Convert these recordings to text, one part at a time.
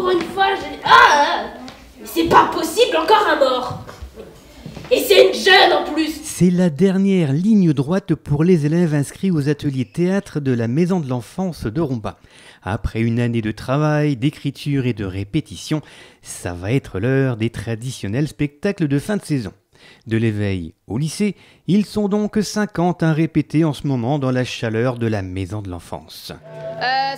Pour une fois, c'est pas possible, encore un mort. Et c'est une jeune en plus. C'est la dernière ligne droite pour les élèves inscrits aux ateliers théâtre de la Maison de l'Enfance de Romba. Après une année de travail, d'écriture et de répétition, ça va être l'heure des traditionnels spectacles de fin de saison. De l'éveil au lycée, ils sont donc 50 à répéter en ce moment dans la chaleur de la Maison de l'Enfance.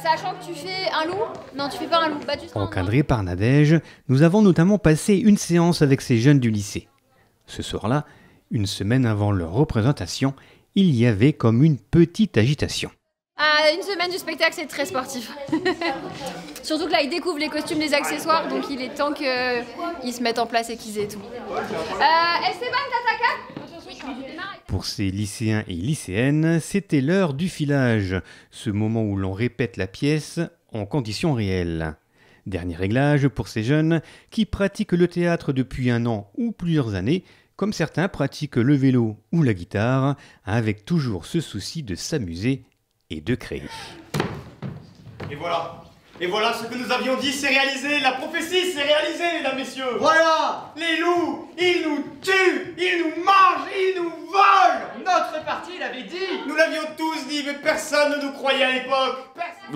Sachant que tu fais un loup? Non, tu fais pas un loup. Bah, tu seras Encadré par Nadège, nous avons notamment passé une séance avec ces jeunes du lycée. Ce soir-là, une semaine avant leur représentation, il y avait comme une petite agitation. Une semaine du spectacle, c'est très sportif. Surtout que là, ils découvrent les costumes, les accessoires, donc il est temps qu'ils se mettent en place et qu'ils aient tout. Esteban, Tataka? Pour ces lycéens et lycéennes, c'était l'heure du filage, ce moment où l'on répète la pièce en conditions réelles. Dernier réglage pour ces jeunes qui pratiquent le théâtre depuis un an ou plusieurs années, comme certains pratiquent le vélo ou la guitare, avec toujours ce souci de s'amuser et de créer. Et voilà ce que nous avions dit, c'est réalisé, la prophétie s'est réalisée, mesdames, messieurs. Voilà, les loups, ils nous tuent, ils nous mangent, ils nous volent. Notre parti l'avait dit. Nous l'avions tous dit, mais personne ne nous croyait à l'époque.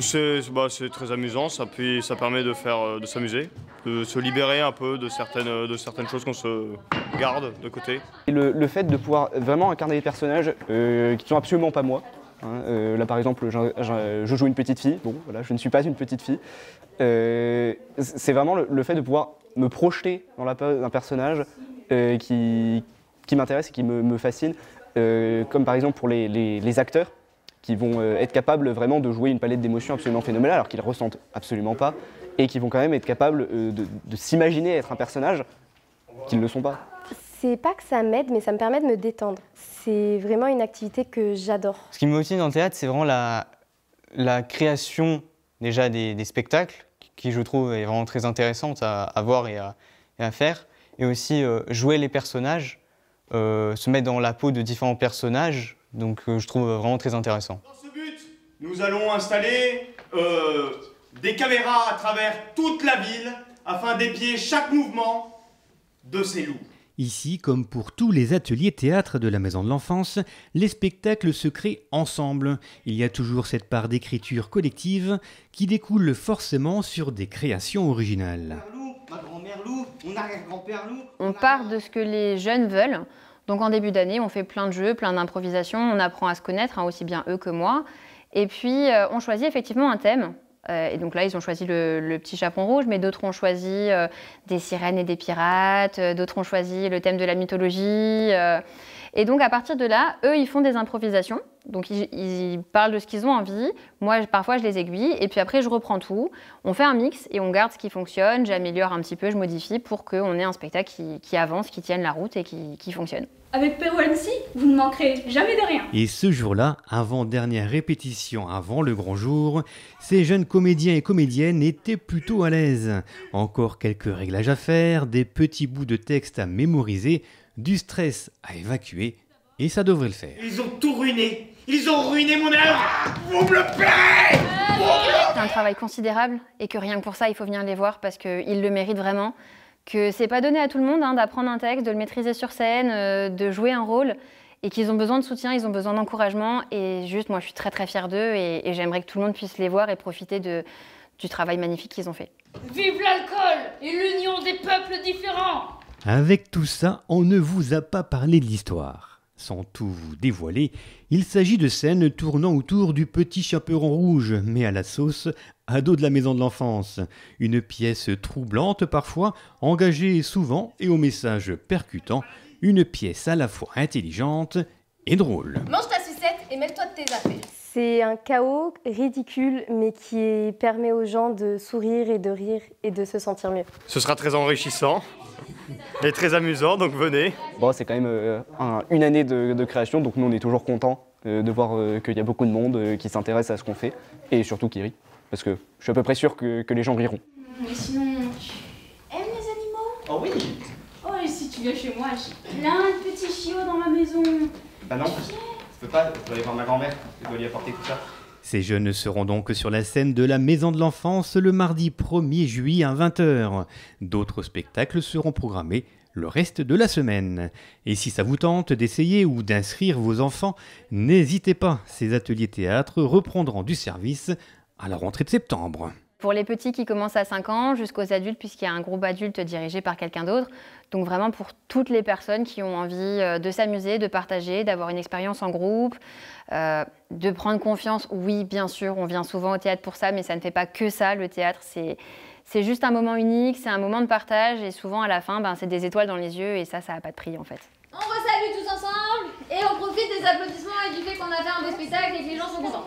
C'est très amusant, ça permet de s'amuser, de se libérer un peu de certaines choses qu'on se garde de côté. Et le fait de pouvoir vraiment incarner des personnages qui sont absolument pas moi. Là par exemple, je joue une petite fille, bon voilà, je ne suis pas une petite fille. C'est vraiment le fait de pouvoir me projeter dans la peau d'un personnage qui m'intéresse et qui me fascine. Comme par exemple pour les acteurs qui vont être capables vraiment de jouer une palette d'émotions absolument phénoménale alors qu'ils ne ressentent absolument pas et qui vont quand même être capables de s'imaginer être un personnage qu'ils ne sont pas. C'est pas que ça m'aide, mais ça me permet de me détendre. C'est vraiment une activité que j'adore. Ce qui me motive dans le théâtre, c'est vraiment la création déjà des spectacles, qui je trouve est vraiment très intéressante à voir et à faire. Et aussi jouer les personnages, se mettre dans la peau de différents personnages, donc je trouve vraiment très intéressant. Dans ce but, nous allons installer des caméras à travers toute la ville afin d'épier chaque mouvement de ces loups. Ici, comme pour tous les ateliers théâtre de la Maison de l'Enfance, les spectacles se créent ensemble. Il y a toujours cette part d'écriture collective qui découle forcément sur des créations originales. Ma grand-mère loup, mon arrière-grand-père loup. On part de ce que les jeunes veulent. Donc en début d'année, on fait plein de jeux, plein d'improvisations, on apprend à se connaître, aussi bien eux que moi. Et puis on choisit effectivement un thème. Et donc là, ils ont choisi le petit chaperon rouge, mais d'autres ont choisi des sirènes et des pirates, d'autres ont choisi le thème de la mythologie. Et donc à partir de là, eux, ils font des improvisations. Donc ils parlent de ce qu'ils ont envie. Moi, parfois, je les aiguille. Et puis après, je reprends tout. On fait un mix et on garde ce qui fonctionne. J'améliore un petit peu, je modifie pour qu'on ait un spectacle qui avance, qui tienne la route et qui fonctionne. Avec Perro MC, vous ne manquerez jamais de rien. Et ce jour-là, avant-dernière répétition avant le grand jour, ces jeunes comédiens et comédiennes étaient plutôt à l'aise. Encore quelques réglages à faire, des petits bouts de texte à mémoriser, du stress à évacuer, et ça devrait le faire. Ils ont tout ruiné. Ils ont ruiné mon œuvre. Vous me le paierez. C'est un travail considérable et que rien que pour ça, il faut venir les voir parce qu'ils le méritent vraiment. Que c'est pas donné à tout le monde d'apprendre un texte, de le maîtriser sur scène, de jouer un rôle et qu'ils ont besoin de soutien, ils ont besoin d'encouragement et juste moi je suis très très fière d'eux et j'aimerais que tout le monde puisse les voir et profiter du travail magnifique qu'ils ont fait. Vive l'alcool et l'union des peuples différents! Avec tout ça, on ne vous a pas parlé de l'histoire. Sans tout vous dévoiler, il s'agit de scènes tournant autour du petit chaperon rouge, mais à la sauce ado de la Maison de l'Enfance. Une pièce troublante parfois, engagée souvent et au message percutant. Une pièce à la fois intelligente et drôle. Mange ta sucette et mêle-toi de tes affaires. C'est un chaos ridicule, mais qui permet aux gens de sourire et de rire et de se sentir mieux. Ce sera très enrichissant et très amusant, donc venez. Bon, c'est quand même une année de création, donc nous on est toujours contents de voir qu'il y a beaucoup de monde qui s'intéresse à ce qu'on fait et surtout qui rit. Parce que je suis à peu près sûr que les gens riront. Mais sinon, tu aimes les animaux? Oh oui. Oh, et si tu viens chez moi, j'ai plein de petits chiots dans ma maison. Bah non, je peux pas, je dois aller voir ma grand-mère, je dois lui apporter tout ça. Ces jeunes seront donc sur la scène de la Maison de l'Enfance le mardi 1er juillet à 20 h. D'autres spectacles seront programmés le reste de la semaine. Et si ça vous tente d'essayer ou d'inscrire vos enfants, n'hésitez pas, ces ateliers théâtre reprendront du service à la rentrée de septembre. Pour les petits qui commencent à 5 ans jusqu'aux adultes, puisqu'il y a un groupe adulte dirigé par quelqu'un d'autre. Donc vraiment pour toutes les personnes qui ont envie de s'amuser, de partager, d'avoir une expérience en groupe, de prendre confiance. Oui, bien sûr, on vient souvent au théâtre pour ça, mais ça ne fait pas que ça, le théâtre. C'est juste un moment unique, c'est un moment de partage et souvent à la fin, c'est des étoiles dans les yeux et ça n'a pas de prix en fait. On resalue tous ensemble et on profite des applaudissements et du fait qu'on a fait un beau spectacle et que les gens sont contents.